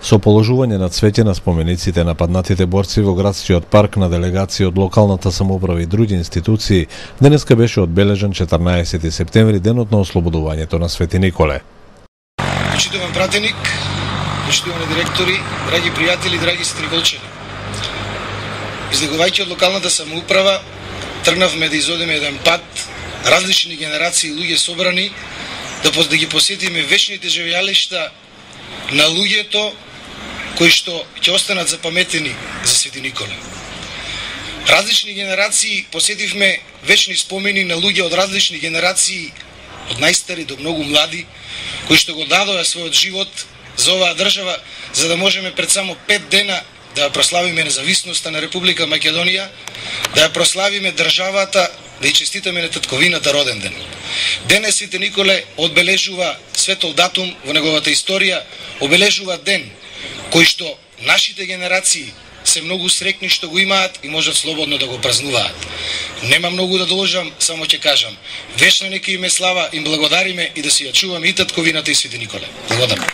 Со положување на цвеќе на спомениците на паднатите борци во градскиот парк на делегации од локалната самоуправа и други институции, денеска беше одбележан 14 септември, денот на ослободувањето на Свети Николе. Почитуван пратеник, почитувани директори, драги пријатели, драги сестриголчани. Излегувајќи од локалната самоуправа, тргнавме да изодеме еден пат, различни генерации луѓе собрани, да ги посетиме вечните живеалишта на луѓето кои што ќе останат запаметени за Свети Николе. Различни генерации посетивме вечни спомени на луѓе од различни генерации, од најстари до многу млади, кои што го дадоа својот живот за оваа држава, за да можеме пред само 5 дена да ја прославиме независноста на Република Македонија, да ја прославиме државата, да ја честитаме на татковината роден ден. Денес Свети Николе одбележува светол датум во неговата историја, обележува ден кој што нашите генерации се многу срекни што го имаат и можат слободно да го празнуваат. Нема многу да должам, само ќе кажам: вечна нека им е слава, им благодариме и да си ја чуваме и татковината и Свети Николе. Благодарам.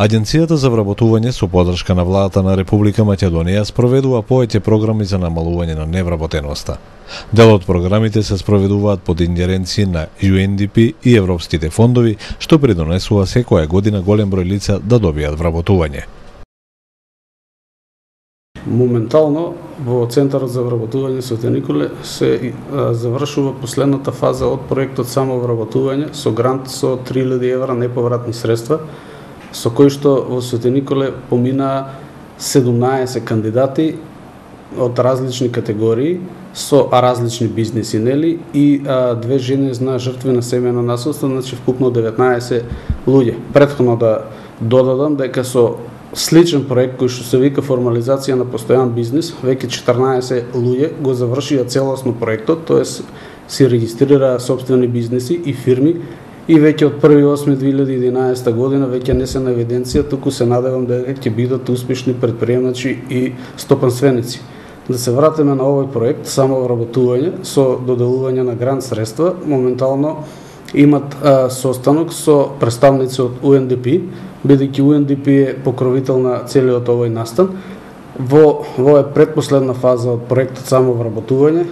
Агенцијата за вработување со поддршка на владата на Република Македонија спроведува повеќе програми за намалување на невработеноста. Дел од програмите се спроведуваат под ингеренција на UNDP и европските фондови, што придонесува секоја година голем број лица да добијат вработување. Моментално во Центарот за вработување Свети Николе се завршува последната фаза од проектот самовработување со грант со 3000 евра неповратни средства, со кој што во Свети Николе поминаа 17 кандидати од различни категории со различни бизнеси, нели, и две жени на жртви на семејно насилство, значи вкупно 19 луѓе. Претходно да додадам дека со сличен проект кој што се вика формализација на постојан бизнес, веќе 14 луѓе го завршија целосно проектот, тоест се регистрираа сопствени бизнеси и фирми, и веќе од 1.8.2011 година веќе не се на евиденција, туку се надевам дека ќе бидат успешни предприемачи и стопанственици. Да се вратиме на овој проект самовработување со доделување на грант средства, моментално имат состанок со представници од UNDP, бидејќи UNDP е покровител на целиот овој настан. Во е предпоследна фаза од проектот самовработување,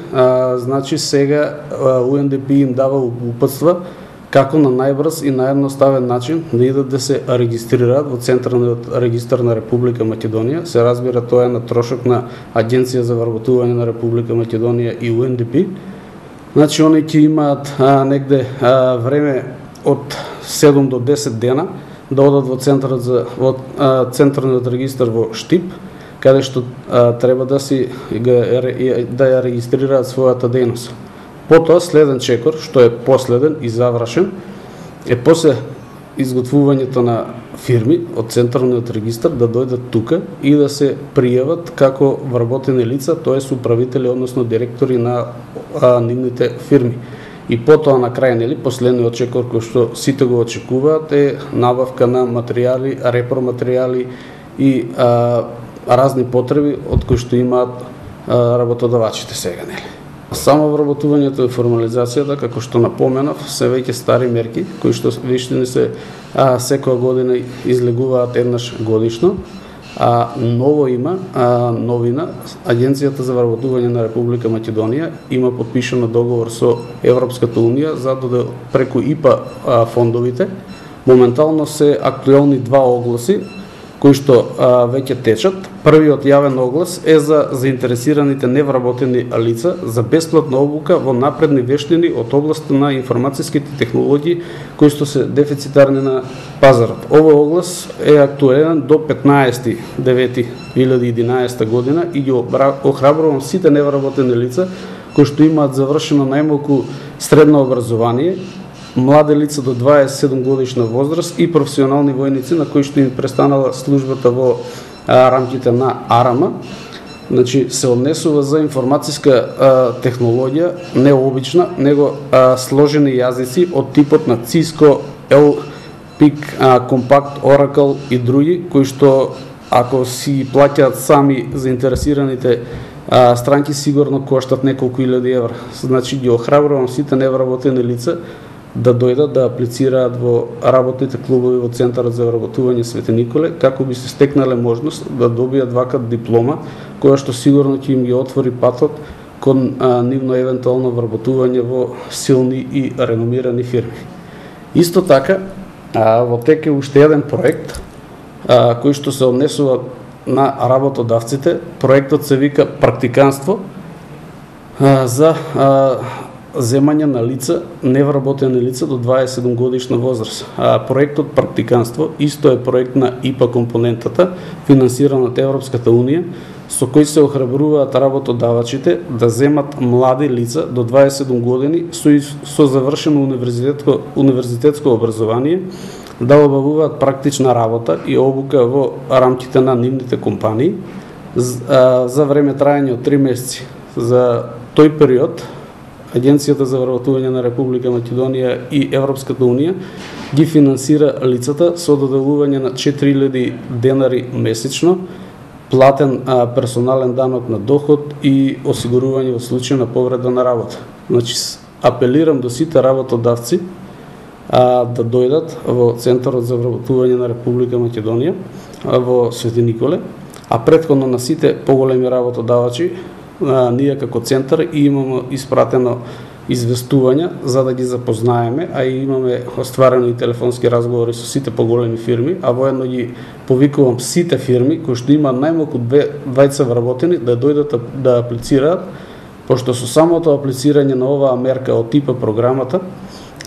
значи сега UNDP им дава упатства како на најбрз и наједноставен начин да идат да се регистрираат во Централниот регистар на Република Македонија. Се разбира, тоа е на трошок на Агенција за вработување на Република Македонија и UNDP. Значи, они ќе имаат негде време од 7 до 10 дена да одат во Централниот регистар во Штип, каде што треба да ја регистрираат својата дејност. Потоа, следен чекор, што е последен и завршен, е после изготвувањето на фирми од Централниот регистар да дојдат тука и да се пријават како вработени лица, тоест управители, односно директори на нивните фирми. И потоа на крај, нели, последниот чекор кој што сите го очекуваат е набавка на материјали, репроматеријали и разни потреби од кои што имаат работодавачите сега, нели. Самовработувањето и формализацијата, како што напоменав, се веќе стари мерки, кои што виштини се секоја година излегуваат еднаш годишно. Ново има новина, Агенцијата за вработување на Република Македонија има подпишано договор со Европската унија за да преку ИПА фондовите. Моментално се актуелни два огласи кои што веќе течат. Првиот јавен оглас е за заинтересираните невработени лица за бесплатна обука во напредни вештини од областа на информацијските технологии кои што се дефицитарни на пазарот. Овој оглас е актуелен до 15.9.2011 година и ги охрабрувам сите невработени лица кои што имаат завршено најмалку средно образование, млади лица до 27 годишна возраст и професионални војници на кои што им престанала службата во рамките на АРАМА. Значи се однесува за информацијска технологија, не обична, него сложени јазици од типот на Cisco, LPIC, Compact, Oracle и други, кои што ако си плаќаат сами заинтересираните странки сигурно коштат неколку илјади евра. Значи ги охрабрувам сите невработени лица да дојдат да аплицираат во работните клубови во Центарот за вработување Свети Николе, како би се стекнале можност да добијат вака диплома, која што сигурно ќе им ги отвори патот кон нивно евентуално вработување во силни и реномирани фирми. Исто така, во тек е уште еден проект кој што се однесува на работодавците. Проектот се вика Практиканство за земање на лица, невработени лица до 27 годишна возраст. Проектот Практиканство исто е проект на ИПА компонентата, финансиран од Европската унија, со кој се охрабруваат работодавачите да земат млади лица до 27 години со завршено универзитетско образование, да обавуваат практична работа и обука во рамките на нивните компании за време трајање од 3 месеци. За тој период Агенцијата за вработување на Република Македонија и Европската унија ги финансира лицата со доделување на 4000 денари месечно, платен персонален данок на доход и осигурување во случај на повреда на работа. Значи, апелирам до сите работодавци да дојдат во Центарот за вработување на Република Македонија во Свети Николе, а претходно на сите поголеми работодавачи ние како центар и имаме испратено известување за да ги запознаеме, а и имаме остварени телефонски разговори со сите поголеми фирми, а воедно ги повикувам сите фирми кои што има најмалку двајца вработени да дојдат да аплицираат, пошто со самото аплицирање на оваа мерка од типа програмата,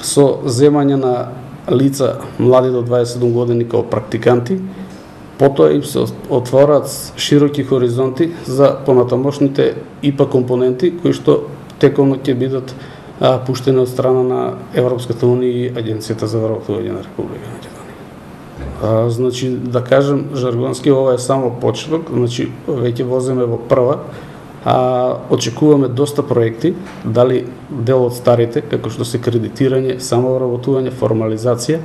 со земање на лица млади до 27 години како практиканти, потоа им се отвораат широки хоризонти за понатамошните ИПА компоненти кои што тековно ќе бидат пуштени од страна на Европската унија и Агенцијата за вработување на Република Македонија. Значи, да кажем жаргонски, ова е само почеток, значи веќе возиме во прва. Очекуваме доста проекти, дали дел од старите, како што се кредитирање, самовработување, формализација.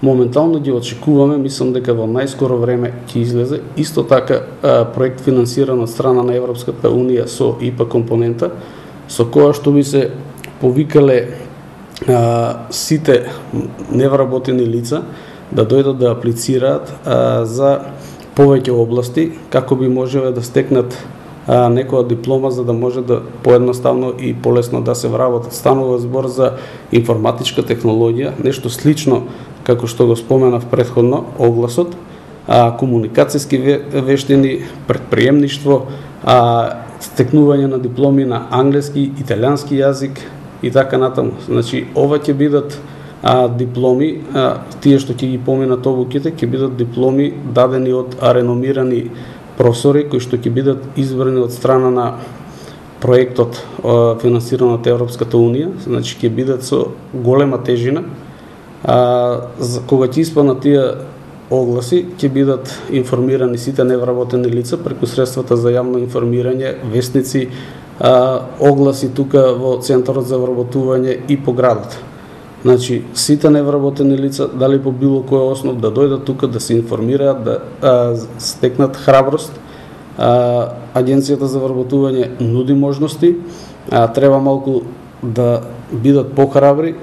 Моментално ги очекуваме, мислам дека во најскоро време ќе излезе. Исто така проект финансиран од страна на Европската унија со ИПА компонента, со која што би се повикале сите невработени лица да дојдат да аплицираат за повеќе области, како би можеле да стекнат некоја диплома за да може да поедноставно и полесно да се вработат. Станува збор за информатичка технологија, нешто слично како што го споменав претходно огласот, комуникацијски вештини, предприемништво, стекнување на дипломи на англиски, италијански јазик и така натаму. Значи, ова ќе бидат дипломи, тие што ќе ги поминат обуките, ќе бидат дипломи дадени од реномирани професори кои што ќе бидат избрани од страна на проектот финансиран од Европската унија, значи ќе бидат со голема тежина. Кога ќе испаднат тие огласи, ќе бидат информирани сите невработени лица преку средствата за јавно информирање, вестници, огласи тука во Центарот за вработување и по градот. Значи, сите невработени лица, дали по било кој основ, да дојдат тука, да се информираат, да стекнат храброст. Агенцијата за вработување нуди можности, треба малку да бидат похрабри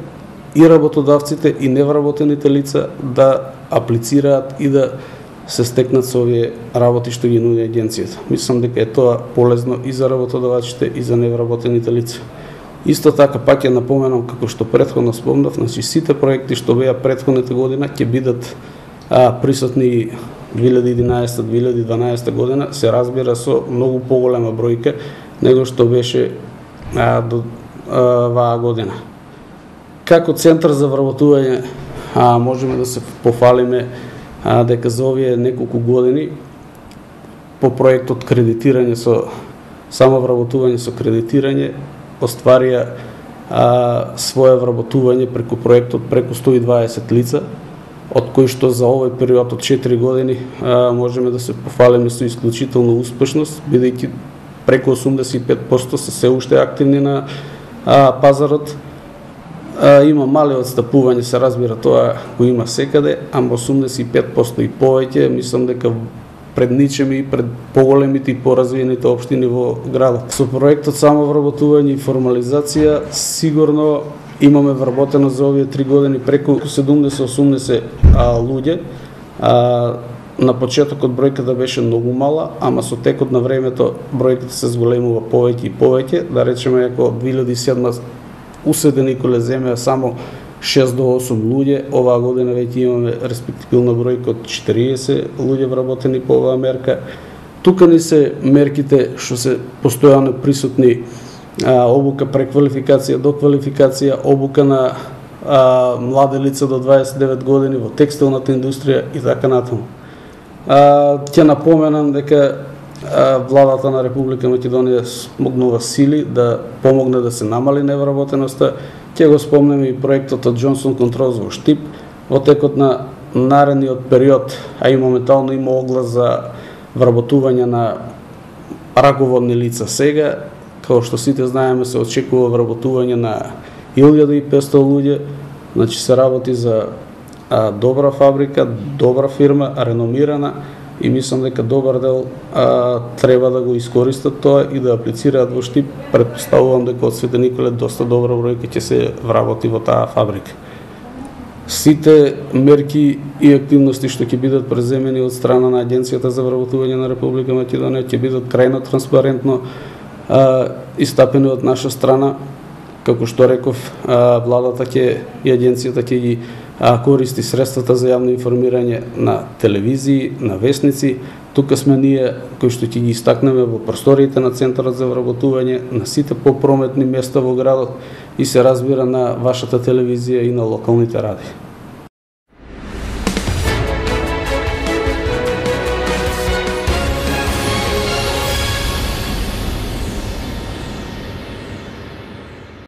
и работодавците и невработените лица да аплицираат и да се стекнат со овие работи што ги нуди агенцијата. Мислам дека е тоа полезно и за работодавачите и за невработените лица. Исто така пак ја напоменам, како што претходно спомнав, значи сите проекти што беа претходната година ќе бидат присутни 2011-2012 година, се разбира со многу поголема бројка него што беше до оваа година. Како Центар за вработување можеме да се пофалиме дека за овие неколку години по проектот кредитирање со самовработување со кредитирање остварија свое вработување преку проектот преку 120 лица, од кои што за овој период од 4 години можеме да се пофалиме со исклучителна успешност, бидејќи преку 85% се се уште активни на пазарот. Има мали отстапување, се разбира, тоа го има секаде, ама 85% и повеќе, мислам дека предничеми и пред поголемите и поразвиените општини во градот. Со проектот самовработување и формализација сигурно имаме вработено за овие 3 години преку 70-80 луѓе. На почетокот бројката беше многу мала, ама со текот на времето бројката се зголемува повеќе и повеќе. Да речеме, ако 2007 уседе Николе земја само 6 до 8 луѓе, оваа година веќе имаме респективна бројка од 40 луѓе вработени по оваа мерка. Тука ни се мерките што се постојано присутни, обука, преквалификација, доквалификација, обука на млади лица до 29 години во текстилната индустрија и така натаму. Ќе напоменам дека владата на Република Македонија смогнува сили да помогне да се намали невработеноста. Ќе го спомнеме и проектот од Johnson Controls во Штип. Во текот на наредниот период, а и моментално има оглас за вработување на раководни лица сега. Како што сите знаеме, се очекува вработување на 1500 луѓе. Значи се работи за добра фабрика, добра фирма, реномирана, и мислам дека добар дел треба да го искористат тоа и да аплицираат во Штип. Претпоставувам дека од Свети Николе доста добра бројка ќе се вработи во таа фабрика. Сите мерки и активности што ќе бидат преземени од страна на Агенцијата за вработување на Република Македонија ќе бидат крајно транспарентно истапени од наша страна. Како што реков, владата и агенцијата ќе ги користи средствата за јавно информирање на телевизии, на весници. Тука сме ние кои што ќе ги истакнеме во просториите на Центарот за вработување, на сите попрометни места во градот и се разбира на вашата телевизија и на локалните радии.